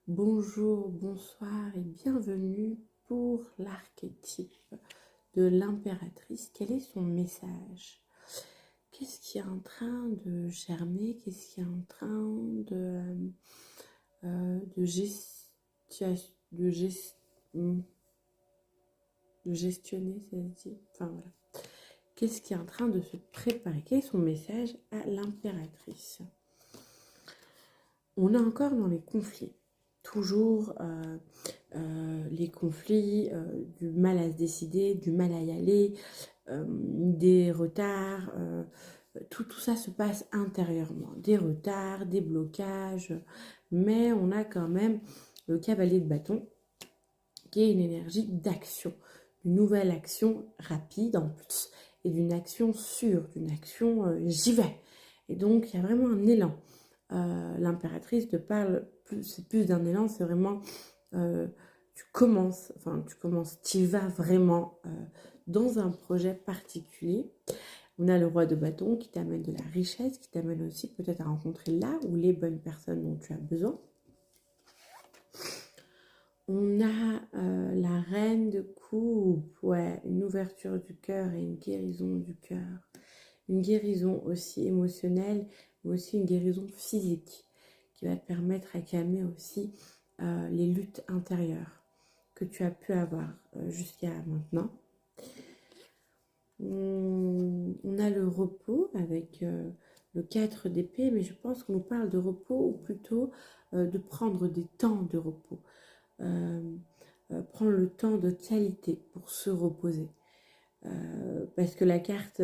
Bonjour, bonsoir et bienvenue pour l'archétype de l'impératrice. Quel est son message? Qu'est-ce qui est en train de germer? Qu'est-ce qui est en train de gestionner, ça se dit? Enfin voilà. Qu'est-ce qui est en train de se préparer? Quel est son message à l'impératrice? On est encore dans les conflits. Toujours les conflits, du mal à se décider, du mal à y aller, des retards, tout ça se passe intérieurement. Des retards, des blocages, mais on a quand même le cavalier de bâton qui est une énergie d'action, une nouvelle action rapide en plus, et d'une action sûre, d'une action j'y vais. Et donc il y a vraiment un élan. L'impératrice te parle, c'est plus d'un élan, c'est vraiment tu y vas vraiment dans un projet particulier. On a le roi de bâton qui t'amène de la richesse, qui t'amène aussi peut-être à rencontrer là ou les bonnes personnes dont tu as besoin. On a la reine de coupe, ouais, une ouverture du cœur et une guérison du cœur. Une guérison aussi émotionnelle, mais aussi une guérison physique qui va te permettre à calmer aussi les luttes intérieures que tu as pu avoir jusqu'à maintenant. On a le repos avec le 4 d'épée, mais je pense qu'on nous parle de repos ou plutôt de prendre des temps de repos. Prendre le temps de qualité pour se reposer. Parce que la carte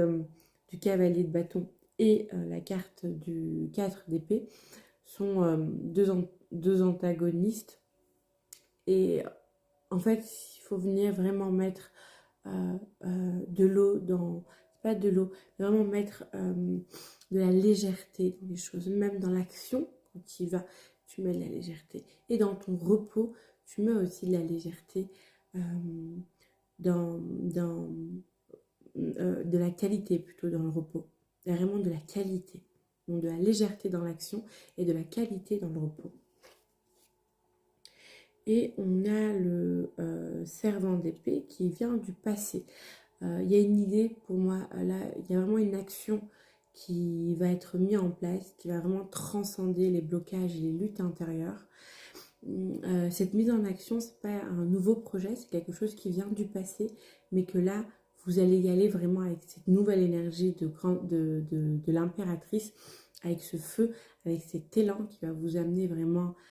du cavalier de bâton et la carte du 4 d'épée sont deux antagonistes. Et en fait, il faut venir vraiment mettre de l'eau dans... Pas de l'eau, mais vraiment mettre de la légèreté dans les choses. Même dans l'action, quand tu y vas, tu mets de la légèreté. Et dans ton repos, tu mets aussi de la légèreté de la qualité plutôt dans le repos. Il y a vraiment de la qualité. Donc de la légèreté dans l'action et de la qualité dans le repos. Et on a le servant d'épée qui vient du passé. Il y a une idée pour moi, là, il y a vraiment une action qui va être mise en place, qui va vraiment transcender les blocages et les luttes intérieures. Cette mise en action, c'est pas un nouveau projet, c'est quelque chose qui vient du passé, mais que là, vous allez y aller vraiment avec cette nouvelle énergie de l'impératrice, avec ce feu, avec cet élan qui va vous amener vraiment